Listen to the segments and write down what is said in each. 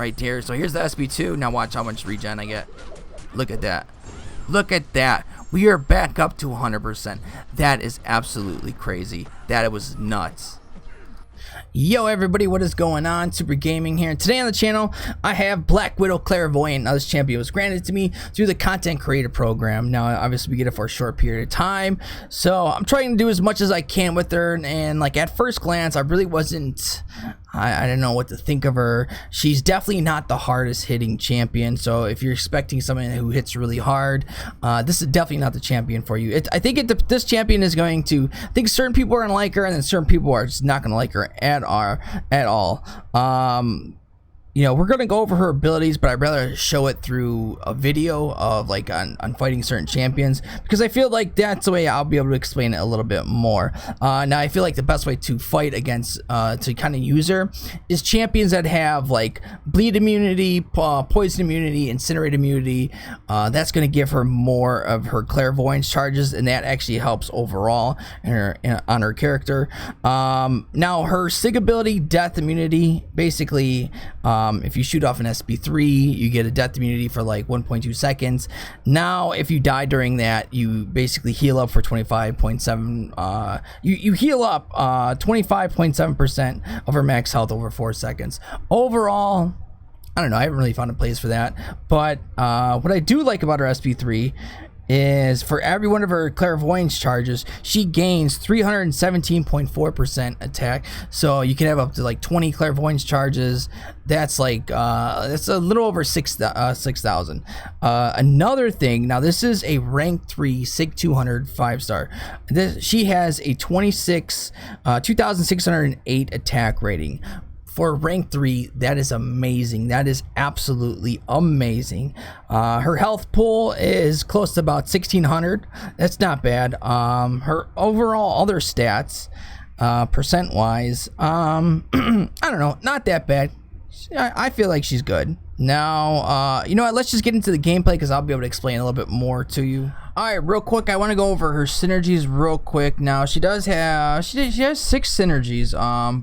right there. So here's the SB2. Now watch how much regen I get. Look at that. Look at that. We are back up to 100%. That is absolutely crazy. That was nuts. Yo everybody, what is going on? Supr Gaming here, and today on the channel I have Black Widow Clairvoyant. Now this champion was granted to me through the content creator program. Now obviously we get it for a short period of time, so I'm trying to do as much as I can with her, and like at first glance I really wasn't, I don't know what to think of her. She's definitely not the hardest hitting champion, so if you're expecting someone who hits really hard, this is definitely not the champion for you. I think this champion is going to, I think certain people are gonna like her and then certain people are just not gonna like her at all. You know, we're gonna go over her abilities, but I'd rather show it through a video of like on fighting certain champions, because I feel like that's the way I'll be able to explain it a little bit more. Now I feel like the best way to fight against to kind of use her is champions that have like bleed immunity, poison immunity, incinerate immunity. That's gonna give her more of her clairvoyance charges, and that actually helps overall on her character. Now her SIG ability, death immunity, basically if you shoot off an SB3 you get a death immunity for like 1.2 seconds. Now if you die during that, you basically heal up for 25.7 you heal up 25.7% of her max health over 4 seconds. Overall, I don't know, I haven't really found a place for that, but what I do like about her SB3 is for every one of her clairvoyance charges she gains 317.4% attack, so you can have up to like 20 clairvoyance charges. That's like that's a little over 6,000. Another thing, now this is a rank 3 SIG 200 5-star. She has a 2,608 attack rating. For rank 3, that is amazing. That is absolutely amazing. Her health pool is close to about 1,600. That's not bad. Her overall other stats, percent wise, I don't know, not that bad. I feel like she's good. Now, you know what, let's just get into the gameplay because I'll be able to explain a little bit more to you. Alright, real quick, I want to go over her synergies real quick. Now, she has 6 synergies,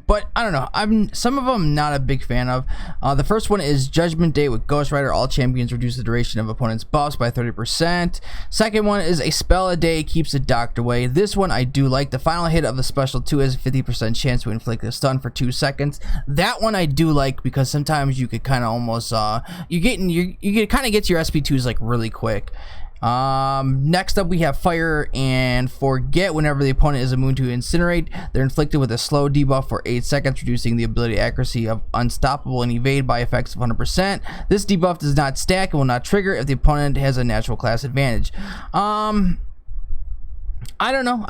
but I don't know, some of them not a big fan of. The first one is Judgment Day with Ghost Rider. All champions reduce the duration of opponents' buffs by 30%. Second one is a spell a day keeps the doctor away. This one I do like. The final hit of the special 2 has a 50% chance to inflict a stun for 2 seconds. That one I do like because sometimes you could kind of almost you kind of get to your SP2s like really quick. Next up we have Fire and Forget. Whenever the opponent is immune to Incinerate, they're inflicted with a slow debuff for 8 seconds, reducing the ability accuracy of Unstoppable and Evade by effects of 100%. This debuff does not stack and will not trigger if the opponent has a natural class advantage. I don't know.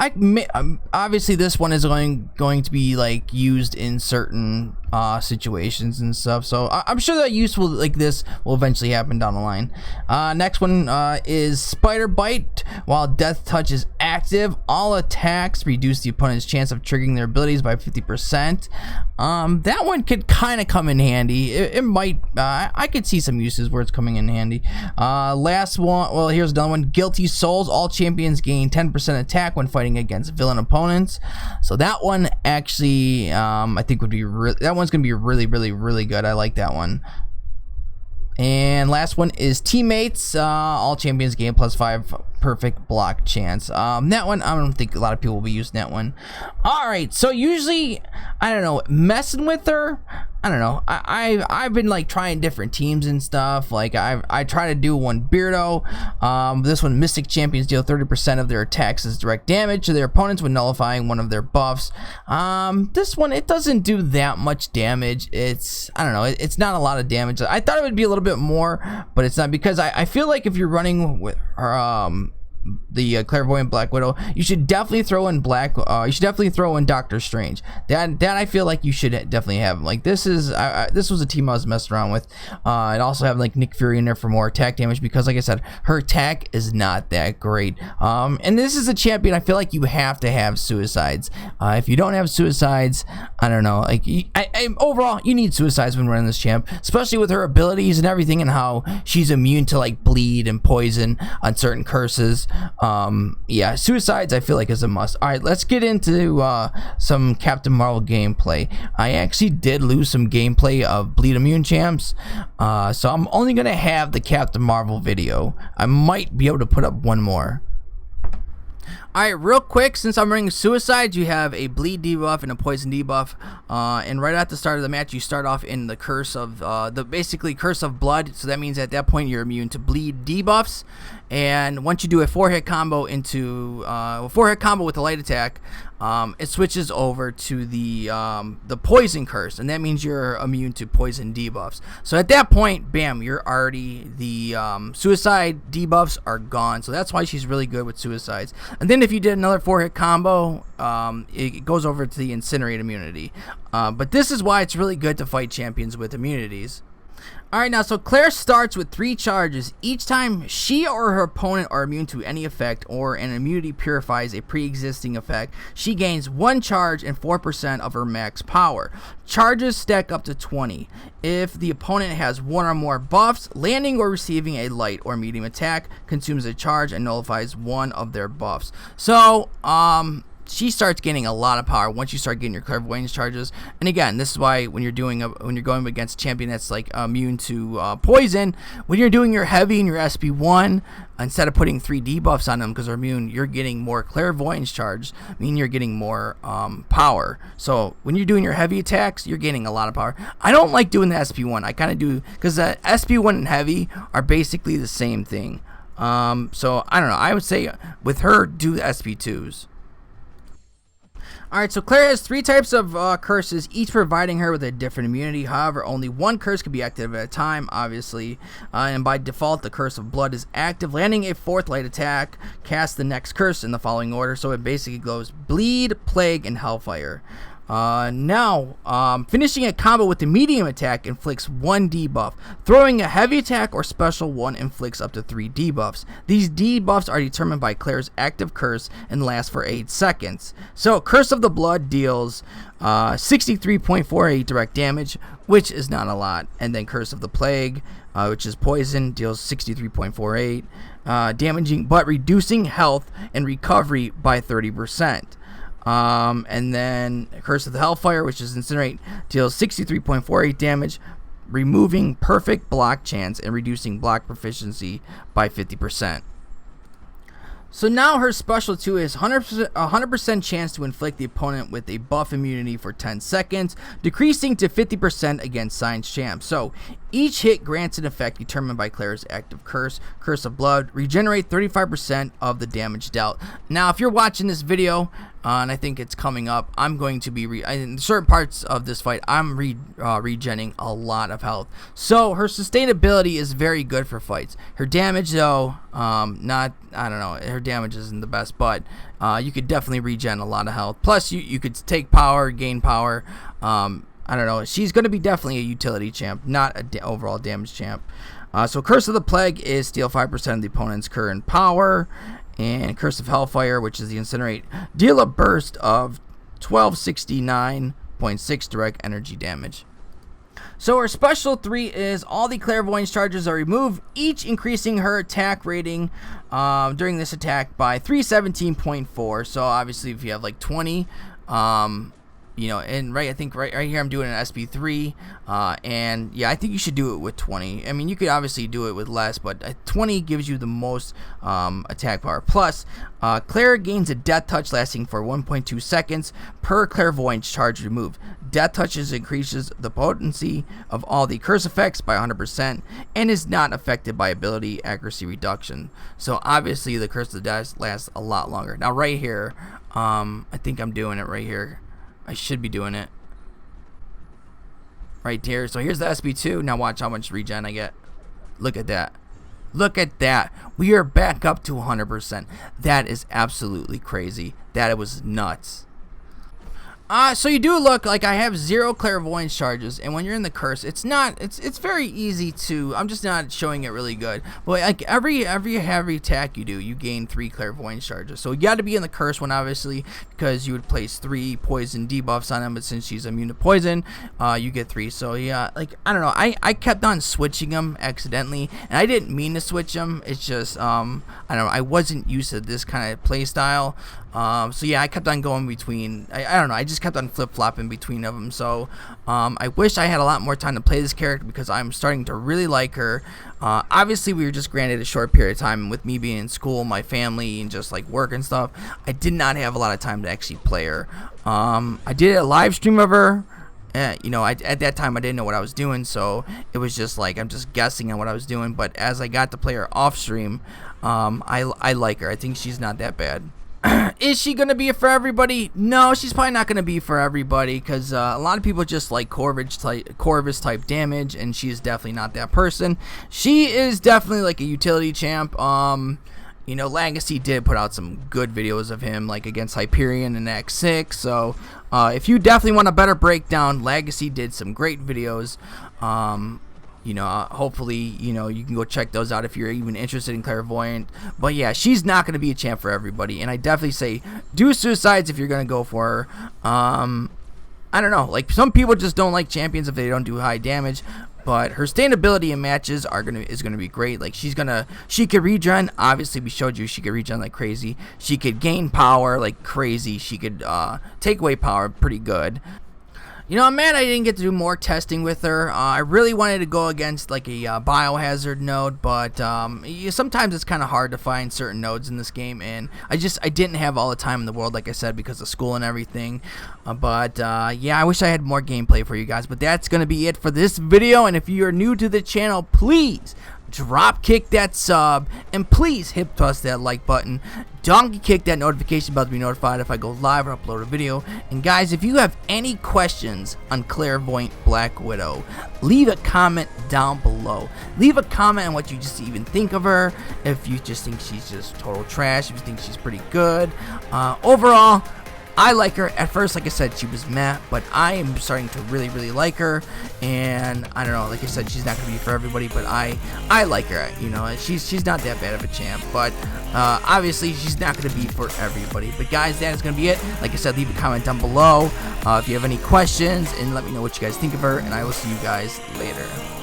Obviously this one is going to be like used in certain situations and stuff, so I'm sure that useful like this will eventually happen down the line. Next one is Spider Bite. While Death Touch is active, all attacks reduce the opponent's chance of triggering their abilities by 50%. That one could kind of come in handy. It might, I could see some uses where it's coming in handy. Last one, well, here's another one, Guilty Souls. All champions gain 10% attack when fighting against villain opponents. So that one actually I think would be that one's gonna be really good. I like that one. And last one is Teammates. All champions gain +5 perfect block chance. That one I don't think a lot of people will be using that one. All right, so usually I don't know, messing with her, I don't know, I've been like trying different teams and stuff. Like I try to do one Beardo. This one, Mystic champions deal 30% of their attacks as direct damage to their opponents when nullifying one of their buffs. This one, it doesn't do that much damage. It's, I don't know, it's not a lot of damage. I thought it would be a little bit more, but it's not, because I feel like if you're running with her, the clairvoyant Black Widow, you should definitely throw in Doctor Strange. That I feel like you should definitely have. Like this was a team I was messing around with. I'd also have like Nick Fury in there for more attack damage, because like I said, her attack is not that great. And this is a champion I feel like you have to have suicides. If you don't have suicides, I don't know, like overall you need suicides when running this champ, especially with her abilities and everything, and how she's immune to like bleed and poison on certain curses. Yeah, suicides I feel like is a must. All right, let's get into some Captain Marvel gameplay. I actually did lose some gameplay of Bleed Immune champs, so I'm only gonna have the Captain Marvel video. I might be able to put up one more. Alright, real quick, since I'm running suicides, you have a bleed debuff and a poison debuff, and right at the start of the match you start off in the curse of basically curse of blood, so that means at that point you're immune to bleed debuffs. And once you do a 4-hit combo into a 4-hit combo with a light attack, it switches over to the poison curse, and that means you're immune to poison debuffs. So at that point, bam, you're already the suicide debuffs are gone. So that's why she's really good with suicides. And then if you did another 4-hit combo, it goes over to the incinerate immunity. But this is why it's really good to fight champions with immunities. Alright, now so Claire starts with 3 charges. Each time she or her opponent are immune to any effect or an immunity purifies a pre-existing effect, she gains 1 charge and 4% of her max power. Charges stack up to 20. If the opponent has 1 or more buffs, landing or receiving a light or medium attack consumes a charge and nullifies 1 of their buffs. So, she starts gaining a lot of power once you start getting your clairvoyance charges. And again, this is why when you're going against a champion that's like immune to poison, when you're doing your heavy and your SP1, instead of putting 3 debuffs on them because they're immune, you're getting more clairvoyance charge, meaning you're getting more power. So when you're doing your heavy attacks, you're gaining a lot of power. I don't like doing the SP1. I kind of do because the SP1 and heavy are basically the same thing. So I don't know. I would say with her, do the SP2s. Alright, so Claire has 3 types of curses, each providing her with a different immunity. However, only 1 curse can be active at a time, obviously. And by default, the Curse of Blood is active. Landing a 4th light attack, cast the next curse in the following order. So it basically goes Bleed, Plague, and Hellfire. Finishing a combo with the medium attack inflicts 1 debuff. Throwing a heavy attack or special 1 inflicts up to 3 debuffs. These debuffs are determined by Claire's active curse and last for 8 seconds. So Curse of the Blood deals 63.48 direct damage, which is not a lot. And then Curse of the Plague, which is poison, deals 63.48, damaging but reducing health and recovery by 30%. And then Curse of the Hellfire, which is Incinerate, deals 63.48 damage, removing perfect block chance and reducing block proficiency by 50%. So now her special 2 is 100% chance to inflict the opponent with a buff immunity for 10 seconds, decreasing to 50% against Science Champ. So each hit grants an effect determined by Claire's active curse. Curse of Blood, regenerate 35% of the damage dealt. Now if you're watching this video, and I think it's coming up, I'm going to be in certain parts of this fight I'm regenning a lot of health. So her sustainability is very good for fights. Her damage though, I don't know, her damage isn't the best, but you could definitely regen a lot of health. Plus you could take power, gain power. I don't know, she's going to be definitely a utility champ, not an overall damage champ. So Curse of the Plague is steal 5% of the opponent's current power. And Curse of Hellfire, which is the Incinerate, deal a burst of 1269.6 direct energy damage. So her special 3 is all the clairvoyance charges are removed, each increasing her attack rating during this attack by 317.4. So obviously if you have like 20, you know, and I think right here I'm doing an SP3, and yeah, I think you should do it with 20. I mean, you could obviously do it with less, but 20 gives you the most attack power. Plus, Claire gains a Death Touch lasting for 1.2 seconds per clairvoyance charge removed. Death Touches increases the potency of all the curse effects by 100% and is not affected by ability accuracy reduction. So obviously the Curse of Death lasts a lot longer. Now right here, I think I'm doing it right here. I should be doing it right here. So here's the SP2. Now watch how much regen I get. Look at that. Look at that. We are back up to 100%. That is absolutely crazy. That was nuts. So you do look like I have 0 clairvoyance charges, and when you're in the curse, it's very easy to. I'm just not showing it really good, but like every heavy attack you do, you gain 3 clairvoyance charges. So you got to be in the curse one, obviously, because you would place 3 poison debuffs on him, but since she's immune to poison, you get 3. So yeah, like I don't know, I kept on switching them accidentally, and I didn't mean to switch them. It's just I don't know, I wasn't used to this kind of play style. So yeah, I kept on going between. I don't know. I just kept on flip-flopping between of them. So I wish I had a lot more time to play this character because I'm starting to really like her. Obviously, we were just granted a short period of time. With me being in school, my family, and just like work and stuff, I did not have a lot of time to actually play her. I did a live stream of her. You know, at that time I didn't know what I was doing, so it was just like I'm just guessing on what I was doing. But as I got to play her off stream, I like her. I think she's not that bad. Is she gonna be for everybody? No, she's probably not gonna be for everybody because a lot of people just like Corvus type damage, and she is definitely not that person. She is definitely like a utility champ. You know, Legacy did put out some good videos of him, like against Hyperion and Act 6. So if you definitely want a better breakdown, Legacy did some great videos. You know, hopefully, you know, you can go check those out if you're even interested in Clairvoyant. But yeah, she's not going to be a champ for everybody. And I definitely say do Suicides if you're going to go for her. I don't know. Like, some people just don't like champions if they don't do high damage. But her sustainability in matches is gonna be great. Like she could regen. Obviously, we showed you she could regen like crazy. She could gain power like crazy. She could take away power pretty good. You know, I'm mad I didn't get to do more testing with her. I really wanted to go against like a biohazard node, but sometimes it's kind of hard to find certain nodes in this game, and I didn't have all the time in the world, like I said, because of school and everything. Yeah, I wish I had more gameplay for you guys, but that's going to be it for this video, and if you're new to the channel, please drop kick that sub, and please hit toss that like button. Donkey kick that notification bell to be notified if I go live or upload a video. And guys, if you have any questions on Clairvoyant Black Widow, leave a comment down below. Leave a comment on what you just even think of her. If you just think she's just total trash, if you think she's pretty good. Overall, I like her. At first, like I said, she was meh, but I am starting to really, really like her. And I don't know, like I said, she's not gonna be for everybody, but I like her. You know, she's not that bad of a champ, but obviously she's not gonna be for everybody. But guys, that is gonna be it. Like I said, leave a comment down below if you have any questions, and let me know what you guys think of her. And I will see you guys later.